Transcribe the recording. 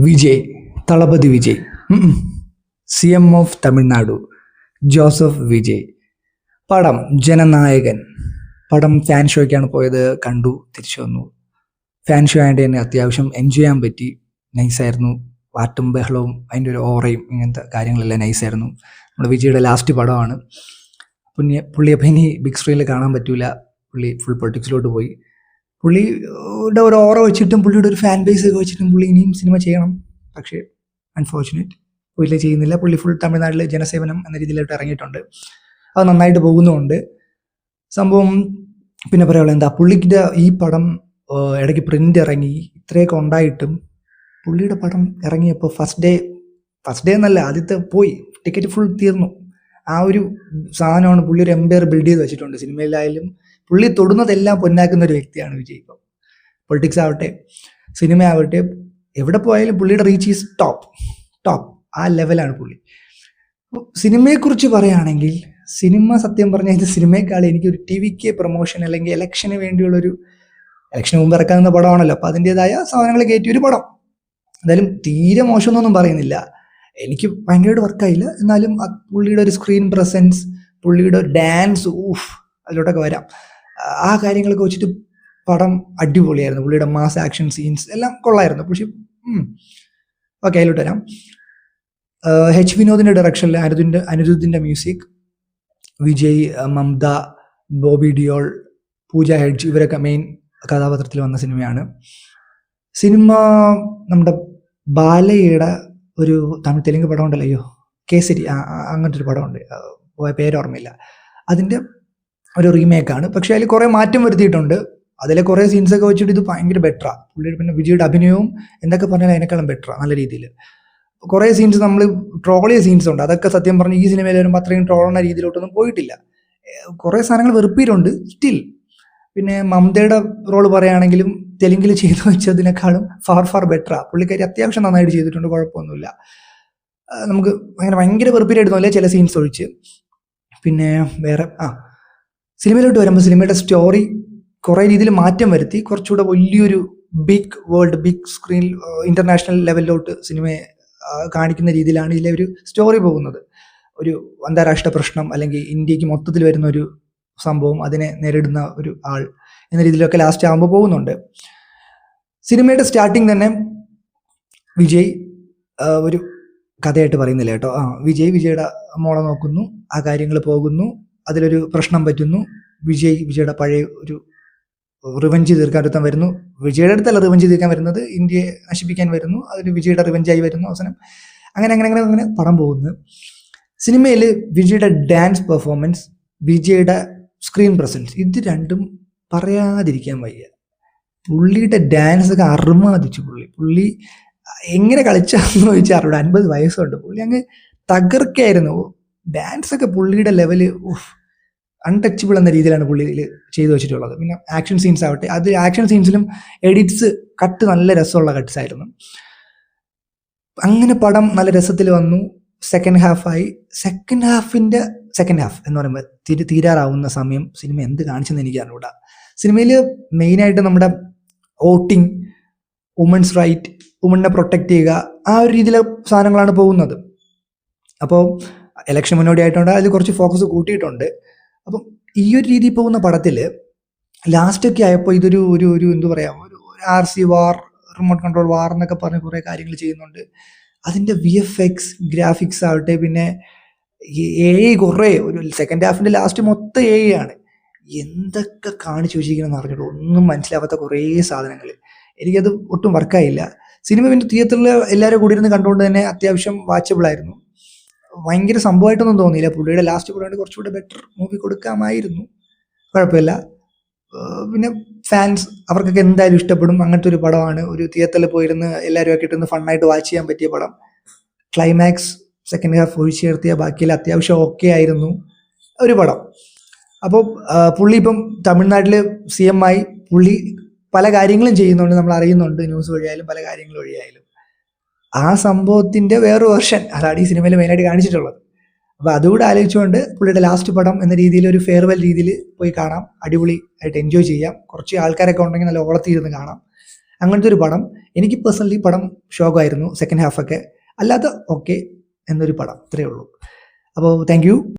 Vijay, Thalapathy Vijay, CM of Tamil Nadu Joseph Vijay. പടം ജനനായകൻ. പടം fan ഷോയ്ക്കാണ് പോയത്, കണ്ടു, തിരിച്ചു വന്നു. ഫാൻ ഷോ ആയതുകൊണ്ട് തന്നെ അത്യാവശ്യം എൻജോയ് ചെയ്യാൻ പറ്റി. നൈസായിരുന്നു. പാട്ടും ബഹളവും അതിൻ്റെ ഒരു ഓറയും ഇങ്ങനത്തെ കാര്യങ്ങളെല്ലാം നൈസായിരുന്നു. നമ്മുടെ വിജയുടെ ലാസ്റ്റ് പടമാണ്. പുള്ളി അപ്പം ഇനി ബിഗ് സ്ക്രീനിൽ കാണാൻ പറ്റൂല. പുള്ളി ഫുൾ പൊളിറ്റിക്സിലോട്ട് പോയി. പുള്ളിയുടെ ഒരു ഓറ വെച്ചിട്ടും പുള്ളിയുടെ ഒരു ഫാൻ ബേസ് ഒക്കെ വെച്ചിട്ടും പുള്ളി ഇനിയും സിനിമ ചെയ്യണം. പക്ഷേ അൺഫോർച്ചുനേറ്റ് പുള്ളി ചെയ്യുന്നില്ല. പുള്ളി ഫുൾ തമിഴ്നാട്ടിൽ ജനസേവനം എന്ന രീതിയിലോട്ട് ഇറങ്ങിയിട്ടുണ്ട്. അത് നന്നായിട്ട് പോകുന്നുമുണ്ട് സംഭവം. പിന്നെ പറയാനുള്ള എന്താ, പുള്ളിയുടെ ഈ പടം ഇടയ്ക്ക് പ്രിൻ്റ് ഇറങ്ങി, ഇത്രയൊക്കെ ഉണ്ടായിട്ടും പുള്ളിയുടെ പടം ഇറങ്ങിയപ്പോൾ ഫസ്റ്റ് ഡേ എന്നല്ല, ആദ്യത്തെ പോയി ടിക്കറ്റ് ഫുൾ തീർന്നു. ആ ഒരു സാധനമാണ് പുള്ളി ഒരു എംപയർ ബിൽഡ് ചെയ്ത് വെച്ചിട്ടുണ്ട്. സിനിമയിലായാലും പുള്ളി തൊടുന്നതെല്ലാം പൊന്നാക്കുന്ന ഒരു വ്യക്തിയാണ് വിജയ്. ഇപ്പം പൊളിറ്റിക്സ് ആവട്ടെ, സിനിമ ആവട്ടെ, എവിടെ പോയാലും പുള്ളിയുടെ റീച്ച് ഈസ് ടോപ്പ്. ആ ലെവലാണ് പുള്ളി. സിനിമയെക്കുറിച്ച് പറയുകയാണെങ്കിൽ, സിനിമ സത്യം പറഞ്ഞാൽ ഇത് സിനിമയെക്കാൾ എനിക്കൊരു TVK പ്രൊമോഷൻ അല്ലെങ്കിൽ ഇലക്ഷന് വേണ്ടിയുള്ളൊരു, ഇലക്ഷന് മുമ്പ് ഇറക്കാവുന്ന പടമാണല്ലോ, അപ്പോൾ അതിൻ്റെതായ സാധനങ്ങൾ കയറ്റിയൊരു പടം. എന്തായാലും തീരെ മോശമൊന്നും പറയുന്നില്ല. എനിക്ക് ഭയങ്കരമായിട്ട് വർക്കായില്ല. എന്നാലും പുള്ളിയുടെ ഒരു സ്ക്രീൻ പ്രസൻസ്, പുള്ളിയുടെ ഒരു ഡാൻസ്, അതിലോട്ടൊക്കെ വരാം. ആ കാര്യങ്ങളൊക്കെ വെച്ചിട്ട് പടം അടിപൊളിയായിരുന്നു. പുള്ളിയുടെ മാസ് ആക്ഷൻ സീൻസ് എല്ലാം കൊള്ളായിരുന്നു. പക്ഷെ ഓക്കെ, അതിലോട്ട് വരാം. വിനോദിൻ്റെ ഡയറക്ഷനിൽ അനിരുദ്ധിൻ്റെ മ്യൂസിക്, വിജയ്, മമത, ബോബി ഡിയോൾ, പൂജ ഹെഡ്ജ്, ഇവരൊക്കെ മെയിൻ കഥാപാത്രത്തിൽ വന്ന സിനിമയാണ്. സിനിമ നമ്മുടെ ബാലയുടെ ഒരു തെലുങ്ക് പടം ഉണ്ടല്ലോ, അയ്യോ കേസരി, അങ്ങനത്തെ ഒരു പടമുണ്ട്, പേരോർമ്മയില്ല. അതിൻ്റെ ഒരു റീമേക്കാണ്. പക്ഷേ അതിൽ കുറേ മാറ്റം വരുത്തിയിട്ടുണ്ട്. അതിലെ കുറേ സീൻസൊക്കെ വെച്ചിട്ട് ഇത് ഭയങ്കര ബെറ്ററാണ്. പുള്ളിയുടെ പിന്നെ വിജയുടെ അഭിനയവും എന്തൊക്കെ പറഞ്ഞാൽ അതിനേക്കാളും ബെറ്ററാണ്, നല്ല രീതിയിൽ. കുറേ സീൻസ് നമ്മൾ ട്രോളിയ സീൻസ് ഉണ്ട്, അതൊക്കെ സത്യം പറഞ്ഞ് ഈ സിനിമയിൽ വരുമ്പോൾ അത്രയും ട്രോളുന്ന രീതിയിലോട്ടൊന്നും പോയിട്ടില്ല. കുറേ സാധനങ്ങൾ വെറുപ്പിയിട്ടുണ്ട് സ്റ്റിൽ. പിന്നെ മമതയുടെ റോള് പറയുകയാണെങ്കിലും തെലുങ്കിൽ ചെയ്തു വെച്ചതിനേക്കാളും ഫാർ ബെറ്ററാണ്. പുള്ളിക്കാരി അത്യാവശ്യം നന്നായിട്ട് ചെയ്തിട്ടുണ്ട്, കുഴപ്പമൊന്നുമില്ല. നമുക്ക് അങ്ങനെ ഭയങ്കര വെറുപ്പിലായിട്ടൊന്നുമില്ല ചില സീൻസ് ഒഴിച്ച്. പിന്നെ വേറെ സിനിമയിലോട്ട് വരുമ്പോൾ സിനിമയുടെ സ്റ്റോറി കുറേ രീതിയിൽ മാറ്റം വരുത്തി. കുറച്ചുകൂടെ വലിയൊരു big world, big screen, international ലെവലിലോട്ട് സിനിമയെ കാണിക്കുന്ന രീതിയിലാണ് ഇതിലെ ഒരു സ്റ്റോറി പോകുന്നത്. ഒരു അന്താരാഷ്ട്ര പ്രശ്നം അല്ലെങ്കിൽ ഇന്ത്യക്ക് മൊത്തത്തിൽ വരുന്ന ഒരു സംഭവം, അതിനെ നേരിടുന്ന ഒരു ആൾ എന്ന രീതിയിലൊക്കെ ലാസ്റ്റ് ആകുമ്പോൾ പോകുന്നുണ്ട്. സിനിമയുടെ സ്റ്റാർട്ടിങ് തന്നെ വിജയ് ഒരു കഥയായിട്ട് പറയുന്നില്ല കേട്ടോ. വിജയുടെ മോളെ നോക്കുന്നു, ആ കാര്യങ്ങൾ പോകുന്നു, അതിലൊരു പ്രശ്നം പറ്റുന്നു. വിജയുടെ പഴയ ഒരു റിവഞ്ച് തീർക്കാൻ ഒരുത്തം വരുന്നു. വിജയുടെ അടുത്തല്ല റിവഞ്ച് തീർക്കാൻ വരുന്നത്, ഇന്ത്യയെ നശിപ്പിക്കാൻ വരുന്നു. അതിൽ വിജയുടെ റിവഞ്ചായി വരുന്നു. അവസാനം അങ്ങനെ പടം പോകുന്നു. സിനിമയിൽ വിജയുടെ ഡാൻസ് പെർഫോമൻസ്, വിജയുടെ സ്ക്രീൻ പ്രസൻസ്, ഇത് രണ്ടും പറയാതിരിക്കാൻ വയ്യ. പുള്ളിയുടെ ഡാൻസ് ഒക്കെ അർമാദിച്ചു. പുള്ളി എങ്ങനെ കളിച്ചാന്ന് ചോദിച്ചാൽ 50 വയസ്സുണ്ട്, പുള്ളി അങ്ങ് തകർക്കായിരുന്നു. ഡാൻസ് ഒക്കെ പുള്ളിയുടെ ലെവല് അൺടച്ചബിൾ എന്ന രീതിയിലാണ് പുള്ളിയിൽ ചെയ്തു വെച്ചിട്ടുള്ളത്. പിന്നെ ആക്ഷൻ സീൻസ് ആവട്ടെ, അത് ആക്ഷൻ സീൻസിലും എഡിറ്റ്സ് കട്ട് നല്ല രസമുള്ള കട്ട്സ് ആയിരുന്നു. അങ്ങനെ പടം നല്ല രസത്തിൽ വന്നു. സെക്കൻഡ് ഹാഫായി. സെക്കൻഡ് ഹാഫ് എന്ന് പറയുമ്പോൾ തീരാറാവുന്ന സമയം സിനിമ എന്ത് കാണിച്ചെന്ന് എനിക്ക് അറിഞ്ഞൂടാ. സിനിമയിൽ മെയിനായിട്ട് നമ്മുടെ വോട്ടിങ്, വുമൻസ് റൈറ്റ്, വുമണിനെ പ്രൊട്ടക്റ്റ് ചെയ്യുക, ആ ഒരു രീതിയിലെ സാധനങ്ങളാണ് പോകുന്നത്. അപ്പോൾ ഇലക്ഷൻ മുന്നോടിയായിട്ടുണ്ട്, അതിൽ കുറച്ച് ഫോക്കസ് കൂട്ടിയിട്ടുണ്ട്. അപ്പം ഈ ഒരു രീതിയിൽ പോകുന്ന പടത്തിൽ ലാസ്റ്റൊക്കെ ആയപ്പോൾ ഇതൊരു എന്താ പറയുക, ഒരു RC വാർ, റിമോട്ട് കൺട്രോൾ വാർ എന്നൊക്കെ പറഞ്ഞ് കുറേ കാര്യങ്ങൾ ചെയ്യുന്നുണ്ട്. അതിൻ്റെ VFX, ഗ്രാഫിക്സ് ആവട്ടെ, പിന്നെ AI കുറേ, ഒരു സെക്കൻഡ് ഹാഫിൻ്റെ ലാസ്റ്റ് മൊത്തം AI ആണ്. എന്തൊക്കെ കാണിച്ചു വെച്ചിരിക്കണമെന്ന് അറിഞ്ഞിട്ട് ഒന്നും മനസ്സിലാവാത്ത കുറേ സാധനങ്ങൾ. എനിക്കത് ഒട്ടും വർക്കായില്ല. സിനിമ പിന്നെ തിയേറ്ററിൽ എല്ലാവരും കൂടി ഇരുന്ന് കണ്ടുകൊണ്ട് തന്നെ അത്യാവശ്യം വാച്ചബിളായിരുന്നു. ഭയങ്കര സംഭവമായിട്ടൊന്നും തോന്നിയില്ല. പുള്ളിയുടെ ലാസ്റ്റ് പടമായിട്ട് കുറച്ചുകൂടെ ബെറ്റർ മൂവി കൊടുക്കാമായിരുന്നു, കുഴപ്പമില്ല. പിന്നെ ഫാൻസ് അവർക്കൊക്കെ എന്തായാലും ഇഷ്ടപ്പെടും, അങ്ങനത്തെ ഒരു പടമാണ്. ഒരു തിയേറ്ററിൽ പോയിരുന്ന് എല്ലാവരും ഒക്കെ ഇട്ടിരുന്ന് ഫണ്ണായിട്ട് വാച്ച് ചെയ്യാൻ പറ്റിയ പടം. ക്ലൈമാക്സ്, സെക്കൻഡ് ഹാഫ് ഒഴിച്ചു ചേർത്തിയ ബാക്കിയെല്ലാം അത്യാവശ്യം ഓക്കെ ആയിരുന്നു ഒരു പടം. അപ്പോൾ പുള്ളി ഇപ്പം തമിഴ്നാട്ടിൽ CM ആയി. പുള്ളി പല കാര്യങ്ങളും ചെയ്യുന്നുണ്ട്, നമ്മൾ അറിയുന്നുണ്ട്, ന്യൂസ് വഴിയായാലും പല കാര്യങ്ങൾ വഴിയായാലും. ആ സംഭവത്തിൻ്റെ വേറൊരു വെർഷൻ അതാണ് ഈ സിനിമയിൽ മെയിനായിട്ട് കാണിച്ചിട്ടുള്ളത്. അപ്പോൾ അതുകൂടെ ആലോചിച്ചുകൊണ്ട് പുള്ളിയുടെ ലാസ്റ്റ് പടം എന്ന രീതിയിൽ ഒരു ഫെയർവെൽ രീതിയിൽ പോയി കാണാം. അടിപൊളി ആയിട്ട് എൻജോയ് ചെയ്യാം. കുറച്ച് ആൾക്കാരൊക്കെ ഉണ്ടെങ്കിൽ നല്ല ഓളത്തിയിരുന്ന് കാണാം. അങ്ങനത്തെ ഒരു പടം. എനിക്ക് പേഴ്സണലി പടം ഷോക്കായിരുന്നു, സെക്കൻഡ് ഹാഫൊക്കെ. അല്ലാതെ ഓക്കെ എന്നൊരു പടം, ഇത്രയേ ഉള്ളൂ. അപ്പോൾ താങ്ക് യു.